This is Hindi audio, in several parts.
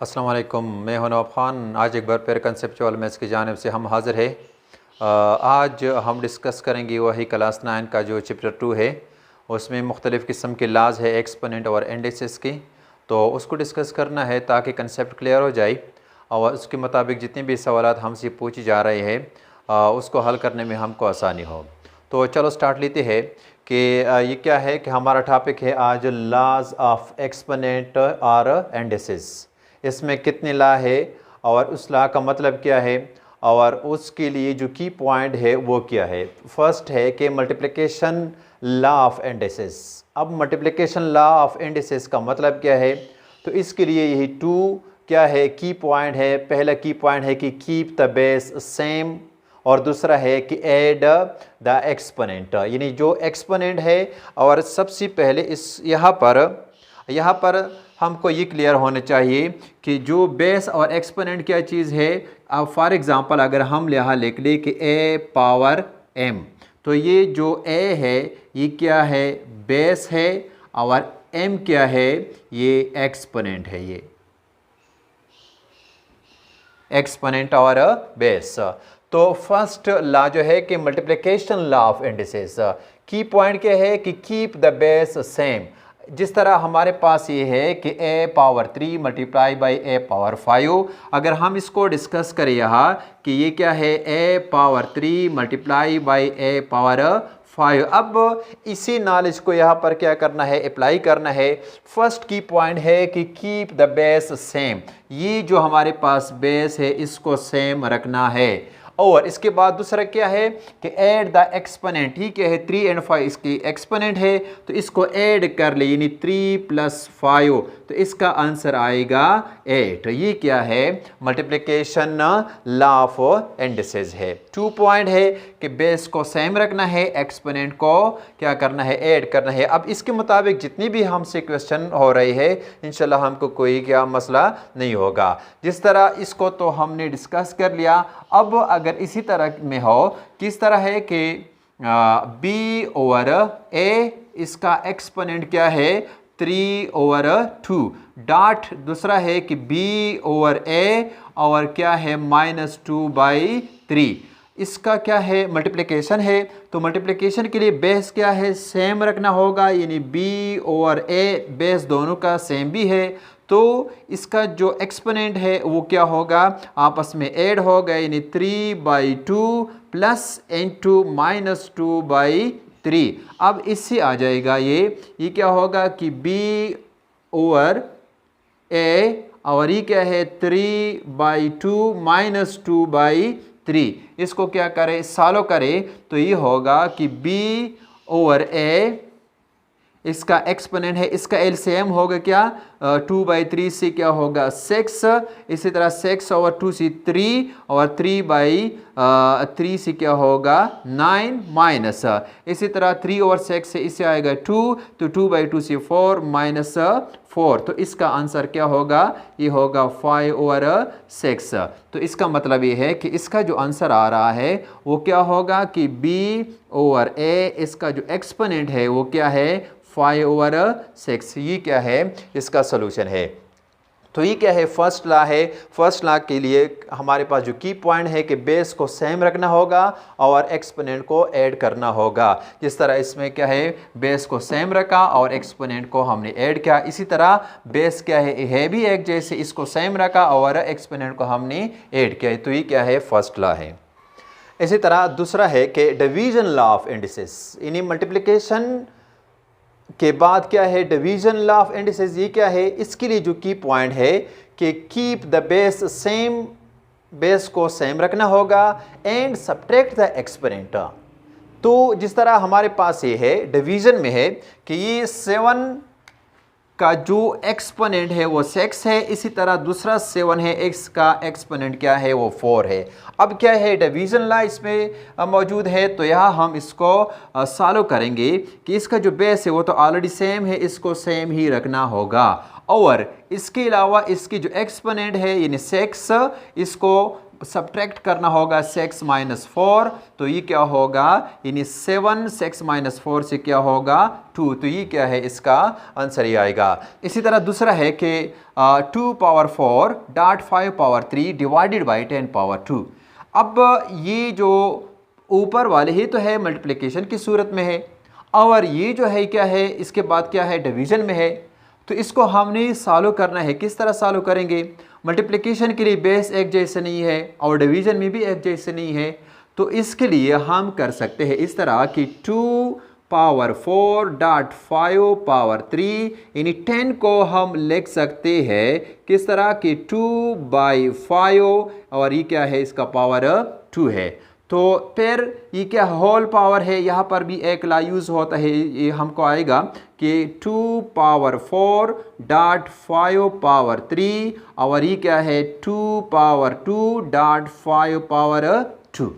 अस्सलाम वालेकुम, मैं हूं नवाब ख़ान। आज एक बार फिर कंसेप्चुअल मैथ्स की जानिब से हम हाज़िर है। आज हम डिस्कस करेंगे वही क्लास 9 का जो चैप्टर 2 है। उसमें मुख्तलिफ़ किस्म के लाज है एक्सपोनेंट और इंडिसेस की, तो उसको डिस्कस करना है ताकि कंसेप्ट क्लियर हो जाए और उसके मुताबिक जितने भी सवालात हमसे पूछे जा रहे हैं उसको हल करने में हमको आसानी हो। तो चलो स्टार्ट लेते हैं कि ये क्या है कि हमारा टॉपिक है आज लाज ऑफ एक्सपोनेंट और इंडिसेस। इसमें कितने ला है और उस ला का मतलब क्या है और उसके लिए जो की पॉइंट है वो क्या है। फर्स्ट है कि मल्टीप्लिकेशन लॉ ऑफ इंडिसेस। अब मल्टीप्लिकेशन लॉ ऑफ इंडिसेस का मतलब क्या है, तो इसके लिए यही टू क्या है की पॉइंट है। पहला की पॉइंट है कि कीप द बेस सेम और दूसरा है कि ऐड द एक्सपोनेंट, यानी जो एक्सपोनेंट है। और सबसे पहले इस यहाँ पर हमको ये क्लियर होना चाहिए कि जो बेस और एक्सपोनेंट क्या चीज़ है। अब फॉर एग्ज़ाम्पल अगर हम यहाँ लिख लें कि a पावर m, तो ये जो a है ये क्या है, बेस है, और m क्या है, ये एक्सपोनेंट है। ये एक्सपोनेंट और बेस। तो फर्स्ट लॉ जो है कि मल्टीप्लिकेशन लॉ ऑफ इंडिसेस, की पॉइंट क्या है कि कीप द बेस सेम। जिस तरह हमारे पास ये है कि a power 3 multiply by a power 5। अगर हम इसको डिस्कस करें यहाँ कि ये क्या है, a power 3 multiply by a power 5। अब इसी नॉलेज को यहाँ पर क्या करना है, अप्लाई करना है। फर्स्ट की पॉइंट है कि कीप द बेस सेम। ये जो हमारे पास बेस है इसको सेम रखना है। और इसके बाद दूसरा क्या है कि ऐड द एक्सपोनेंट। ही क्या है, 3 और 5 इसकी एक्सपोनेंट है, तो इसको ऐड कर ले, यानी 3 + 5, तो इसका आंसर आएगा 8। ये क्या है, मल्टीप्लिकेशन लॉ ऑफ इंडिसेस है। 2 पॉइंट है कि बेस को सेम रखना है, एक्सपोनेंट को क्या करना है, ऐड करना है। अब इसके मुताबिक जितनी भी हमसे क्वेश्चन हो रही है इंशाल्लाह हमको कोई क्या मसला नहीं होगा। जिस तरह इसको तो हमने डिस्कस कर लिया। अब अगर इसी तरह में हो, किस तरह है कि b/a, इसका एक्सपोनेंट क्या है, 3/2 डॉट। दूसरा है कि b/a और क्या है, -2/3। इसका क्या है, मल्टीप्लिकेशन है। तो मल्टीप्लिकेशन के लिए बेस क्या है, सेम रखना होगा, यानी b/a बेस दोनों का सेम भी है। तो इसका जो एक्सपोनेंट है वो क्या होगा, आपस में ऐड होगा, यानी 3/2 प्लस इंटू -2/3। अब इससे आ जाएगा ये क्या होगा कि b/a और ये क्या है, 3/2 -2/3। इसको क्या करें, सॉल्व करें, तो ये होगा कि b/a इसका एक्सपोनेंट है, इसका एलसीएम होगा क्या, 2/3 से क्या होगा 6। इसी तरह 6/2 से 3 और 3/3 से क्या होगा 9 माइनस। इसी तरह 3/6 से इससे आएगा 2, तो 2/2 से 4 -4। तो इसका आंसर क्या होगा, ये होगा 5/6। तो इसका मतलब ये है कि इसका जो आंसर आ रहा है वो क्या होगा कि b/a इसका जो एक्सपोनेंट है वो क्या है, 5/6। ये क्या है, इसका सोल्यूशन है। तो ये क्या है, फर्स्ट लॉ है। फर्स्ट लॉ के लिए हमारे पास जो की पॉइंट है कि बेस को सेम रखना होगा और एक्सपोनेंट को ऐड करना होगा। जिस तरह इसमें क्या है, बेस को सेम रखा और एक्सपोनेंट को हमने ऐड किया। इसी तरह बेस क्या है भी एक जैसे, इसको सेम रखा और एक्सपोनेंट को हमने ऐड किया। तो ये क्या है, फर्स्ट लॉ है। इसी तरह दूसरा है कि डिवीजन लॉ ऑफ इंडिसेस, यानी मल्टीप्लिकेशन के बाद क्या है, डिवीजन लॉ ऑफ इंडिसेस। ये क्या है, इसके लिए जो की पॉइंट है कि keep the base same, base को सेम रखना होगा, एंड सब्ट्रैक्ट द एक्सपोनेंट। तो जिस तरह हमारे पास ये है डिवीजन में है कि ये 7 का जो एक्सपोनेंट है वो 6 है, इसी तरह दूसरा 7 है, x का एक्सपोनेंट क्या है, वो 4 है। अब क्या है, डिवीजन लॉ इसमें मौजूद है, तो यहाँ हम इसको सॉल्व करेंगे कि इसका जो बेस है वो तो ऑलरेडी सेम है, इसको सेम ही रखना होगा। और इसके अलावा इसकी जो एक्सपोनेंट है यानी 6, इसको सब्ट्रैक्ट करना होगा 6-4, तो ये क्या होगा, यानी 7 6-4 से क्या होगा 2, तो ये क्या है, इसका आंसर ही आएगा। इसी तरह दूसरा है कि 2 power 4 dot 5 power 3 divided by 10 power 2। अब ये जो ऊपर वाले ही तो है मल्टीप्लिकेशन की सूरत में है, और ये जो है क्या है, इसके बाद क्या है, डिवीज़न में है। तो इसको हमने सॉल्व करना है। किस तरह सॉल्व करेंगे, मल्टीप्लिकेशन के लिए बेस एक जैसे नहीं है और डिवीज़न में भी एक जैसे नहीं है, तो इसके लिए हम कर सकते हैं इस तरह कि 2 पावर 4 डॉट 5 पावर 3, यानी 10 को हम लिख सकते हैं किस तरह कि 2/5, और ये क्या है, इसका पावर 2 है। तो फिर ये क्या होल पावर है, यहाँ पर भी एक ला यूज़ होता है, ये हमको आएगा कि 2 पावर 4 डॉट 5 पावर 3, और ये क्या है 2 पावर 2 डॉट 5 पावर 2।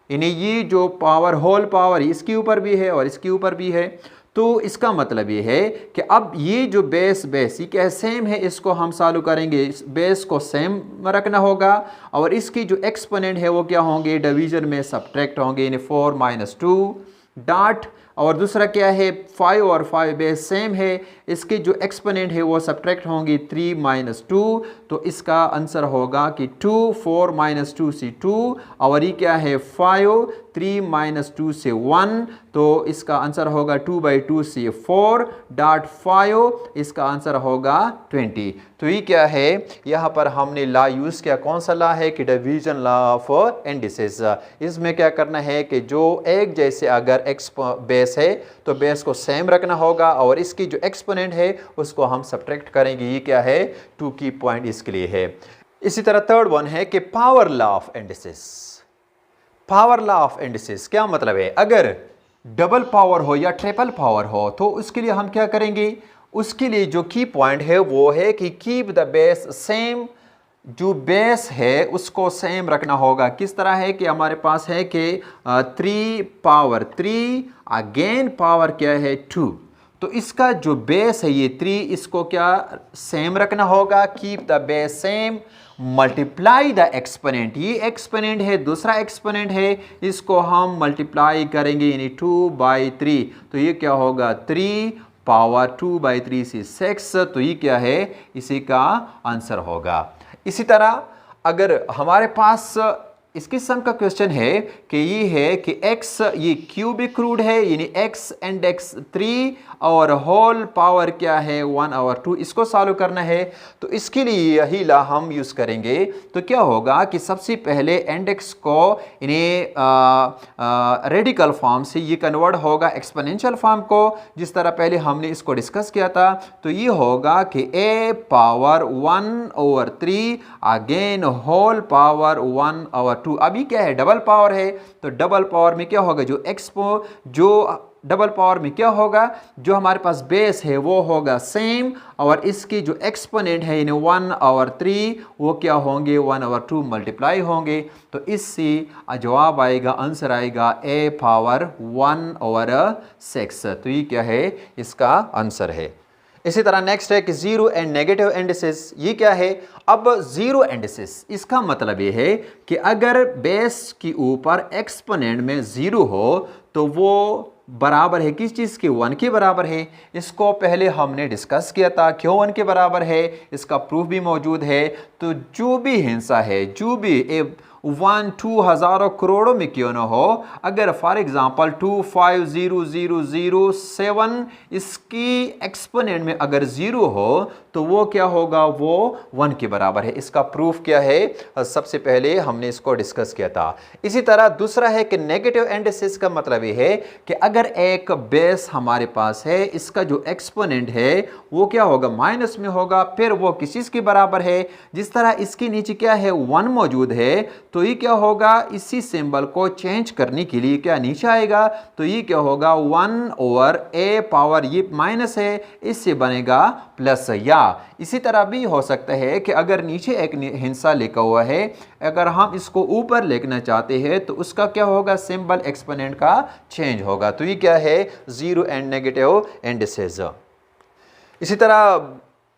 यानी ये जो पावर होल पावर इसके ऊपर भी है और इसके ऊपर भी है। तो इसका मतलब ये है कि अब ये जो बेस ये क्या है, सेम है, इसको हम सॉल्व करेंगे, इस बेस को सेम रखना होगा, और इसकी जो एक्सपोनेंट है वो क्या होंगे, डिवीजन में सब्ट्रैक्ट होंगे, यानी 4 - 2 डॉट, और दूसरा क्या है 5 और 5 बेस सेम है, इसकी जो एक्सपोनेंट है वो सब्ट्रैक्ट होंगी 3 - 2, तो इसका आंसर होगा कि 2 4 - 2 से 2, और ये क्या है 5 3 - 2 से 1, तो इसका आंसर होगा 2/2 से 4 डॉट 5, इसका आंसर होगा 20। तो ये क्या है, यहाँ पर हमने ला यूज़ किया, कौन सा ला है कि डिवीजन लॉ ऑफ इंडिसेस। इसमें क्या करना है कि जो एक जैसे अगर एक्स बेस है तो बेस को सेम रखना होगा, और इसकी जो एक्सपोनेंट है उसको हम सब्ट्रैक्ट करेंगे, ये क्या है 2 की पॉइंट इसके लिए है। इसी तरह थर्ड वन है कि power law of indices. Power law of indices क्या मतलब है, अगर डबल पावर हो या ट्रिपल पावर हो तो उसके लिए हम क्या करेंगे, उसके लिए जो की पॉइंट है वो है कि कीप द बेस सेम, जो बेस है उसको सेम रखना होगा। किस तरह है कि हमारे पास है कि 3 पावर 3 अगेन पावर क्या है 2, तो इसका जो बेस है ये 3, इसको क्या सेम रखना होगा, keep the base same, multiply the exponent, ये एक्सपोनेंट है, दूसरा एक्सपोनेंट है, इसको हम मल्टीप्लाई करेंगे, यानी 2/3, तो ये क्या होगा 3 पावर 2/3 से 6, तो ये क्या है, इसी का आंसर होगा। इसी तरह अगर हमारे पास इस किस्म का क्वेश्चन है कि ये है कि x ये क्यूबिक रूट है, यानी x एंड x3 और होल पावर क्या है 1/2, इसको सॉल्व करना है, तो इसके लिए यही ला हम यूज़ करेंगे। तो क्या होगा कि सबसे पहले एंड x को इन्हें रेडिकल फॉर्म से ये कन्वर्ट होगा एक्सपोनेंशियल फॉर्म को, जिस तरह पहले हमने इसको डिस्कस किया था। तो ये होगा कि a power 1/3 again whole power 1/2। अभी क्या है डबल पावर है, तो डबल पावर में क्या होगा, जो डबल पावर में क्या होगा, जो हमारे पास बेस है वो होगा सेम, और इसकी जो एक्सपोनेंट है यानी 1/3 वो क्या होंगे 1/2 मल्टीप्लाई होंगे, तो इससे जवाब आएगा, आंसर आएगा a पावर 1/6। तो ये क्या है, इसका आंसर है। इसी तरह नेक्स्ट है कि जीरो एंड नेगेटिव इंडिसेस। ये क्या है, अब जीरो इंडिसेस इसका मतलब ये है कि अगर बेस के ऊपर एक्सपोनेंट में जीरो हो तो वो बराबर है किस चीज़ के, 1 के बराबर है। इसको पहले हमने डिस्कस किया था क्यों 1 के बराबर है, इसका प्रूफ भी मौजूद है। तो जो भी हिस्सा है, जो भी 1 2 हज़ारों करोड़ों में क्यों ना हो, अगर फॉर एग्जांपल 250,007 इसकी एक्सपोनेंट में अगर 0 हो तो वो क्या होगा, वो 1 के बराबर है। इसका प्रूफ क्या है, सबसे पहले हमने इसको डिस्कस किया था। इसी तरह दूसरा है कि नेगेटिव इंडिसेस का मतलब ये है कि अगर एक बेस हमारे पास है, इसका जो एक्सपोनेंट है वो क्या होगा, माइनस में होगा, फिर वो किस चीज़ के बराबर है, जिस तरह इसके नीचे क्या है 1 मौजूद है, तो ये क्या होगा, इसी सिंबल को चेंज करने के लिए क्या नीचे आएगा, तो ये क्या होगा 1/a पावर, ये माइनस है, इससे बनेगा प्लस। या इसी तरह भी हो सकता है कि अगर नीचे एक हिस्सा लिखा हुआ है, अगर हम इसको ऊपर लिखना चाहते हैं तो उसका क्या होगा, सिंबल एक्सपोनेंट का चेंज होगा। तो ये क्या है, जीरो एंड नेगेटिव इंडिसेस। इसी तरह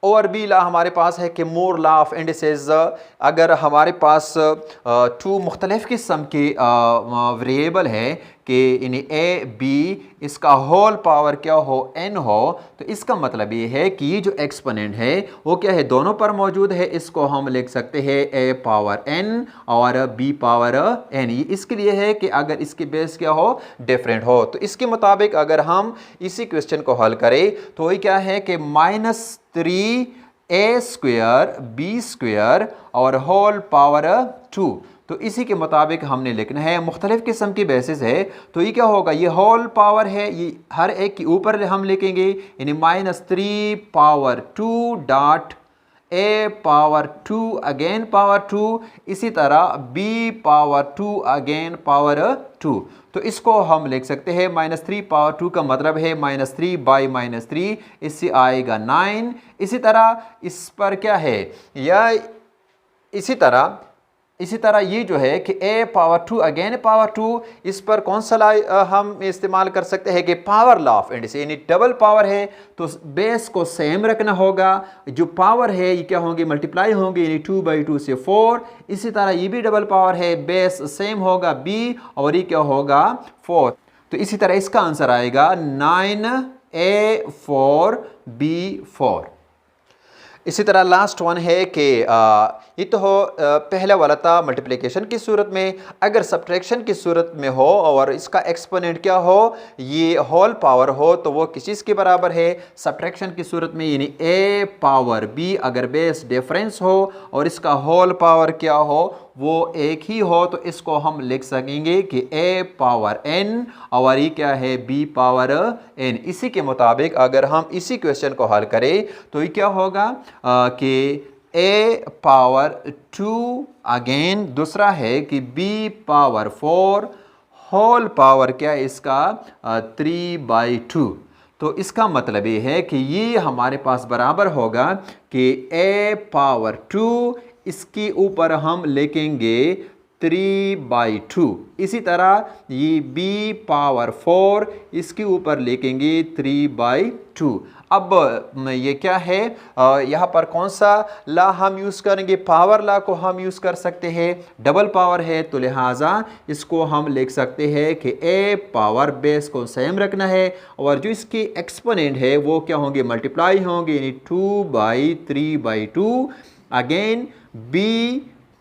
और भी ला हमारे पास है कि मोर लॉ ऑफ इंडिसेस, अगर हमारे पास टू मुख्तलिफ किस्म के वेरिएबल है कि यानी ए बी इसका होल पावर क्या हो n हो, तो इसका मतलब ये है कि ये जो एक्सपोनेंट है वो क्या है, दोनों पर मौजूद है। इसको हम लिख सकते हैं a पावर n और b पावर n। ये इसके लिए है कि अगर इसकी बेस क्या हो, डिफरेंट हो। तो इसके मुताबिक अगर हम इसी क्वेश्चन को हल करें तो ये क्या है कि -3a² b² और होल पावर 2। तो इसी के मुताबिक हमने लिखना है, मुख्तलिफ किस्म की बेसिस है। तो ये क्या होगा, ये होल पावर है, ये हर एक के ऊपर हम लिखेंगे, यानी -3 power 2 dot a power 2 again power 2, इसी तरह b पावर 2 अगेन पावर 2। तो इसको हम लिख सकते हैं -3 पावर 2 का मतलब है -3 बाई -3, इससे आएगा 9। इसी तरह इस पर क्या है, या इसी तरह ये जो है कि a पावर 2 अगेन पावर 2, इस पर कौन सा लॉ हम इस्तेमाल कर सकते हैं कि पावर लॉ ऑफ इंडिसेस, यानी डबल पावर है तो बेस को सेम रखना होगा। जो पावर है ये क्या होंगे, मल्टीप्लाई होंगे, यानी 2/2 से 4। इसी तरह ये भी डबल पावर है, बेस सेम होगा b और ये क्या होगा 4। तो इसी तरह इसका आंसर आएगा 9a4b4। इसी तरह लास्ट वन है कि ये तो हो पहला वाला था मल्टीप्लिकेशन की सूरत में। अगर सब्ट्रैक्शन की सूरत में हो और इसका एक्सपोनेंट क्या हो, ये होल पावर हो, तो वो किस चीज़ के बराबर है, सब्ट्रैक्शन की सूरत में, यानी a पावर b अगर बेस डिफरेंस हो और इसका होल पावर क्या हो, वो एक ही हो, तो इसको हम लिख सकेंगे कि a पावर n और ये क्या है b पावर n। इसी के मुताबिक अगर हम इसी क्वेश्चन को हल करें तो ये क्या होगा कि a पावर 2 अगेन, दूसरा है कि b पावर 4 होल पावर क्या है इसका 3/2। तो इसका मतलब ये है कि ये हमारे पास बराबर होगा कि a पावर 2 इसके ऊपर हम लिखेंगे 3/2। इसी तरह ये b पावर 4 इसके ऊपर लिखेंगे 3/2। अब ये क्या है, यहाँ पर कौन सा ला हम यूज़ करेंगे, पावर ला को हम यूज़ कर सकते हैं। डबल पावर है तो लिहाजा इसको हम लिख सकते हैं कि a पावर बेस को सेम रखना है और जो इसकी एक्सपोनेंट है वो क्या होंगे, मल्टीप्लाई होंगे, यानी 2/3/2। अगेन b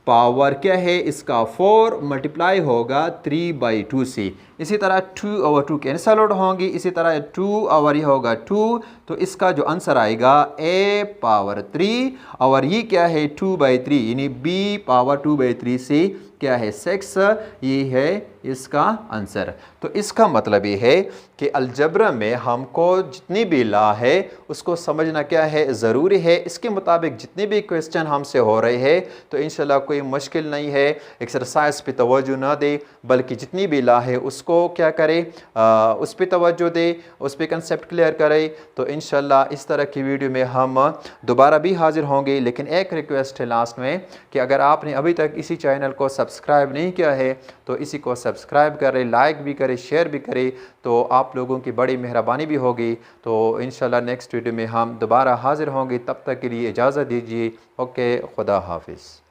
पावर क्या है इसका 4 मल्टीप्लाई होगा 3/2 से। इसी तरह 2/2 कैंसल आउट होंगी, इसी तरह 2 और ये होगा 2। तो इसका जो आंसर आएगा a पावर 3 और ये क्या है 2/3, यानी b पावर 2/3 से क्या है 6। ये है इसका आंसर। तो इसका मतलब ये है कि अलजब्रा में हमको जितनी भी लॉ है उसको समझना क्या है ज़रूरी है। इसके मुताबिक जितने भी क्वेश्चन हमसे हो रहे हैं तो इंशाल्लाह कोई मुश्किल नहीं है। एक्सरसाइज पे तवज्जो ना दे बल्कि जितनी भी लॉ है उसको क्या करे, उस पर तवज्जो दे, उस पर कंसेप्ट क्लियर करे। तो इंशाल्लाह इस तरह की वीडियो में हम दोबारा भी हाजिर होंगे। लेकिन एक रिक्वेस्ट है लास्ट में कि अगर आपने अभी तक इसी चैनल को सब्सक्राइब नहीं किया है तो इसी को सब्सक्राइब करें, लाइक भी करें, शेयर भी करें, तो आप लोगों की बड़ी मेहरबानी भी होगी। तो इंशाल्लाह नेक्स्ट वीडियो में हम दोबारा हाजिर होंगे। तब तक के लिए इजाज़त दीजिए। ओके, खुदा हाफिज़।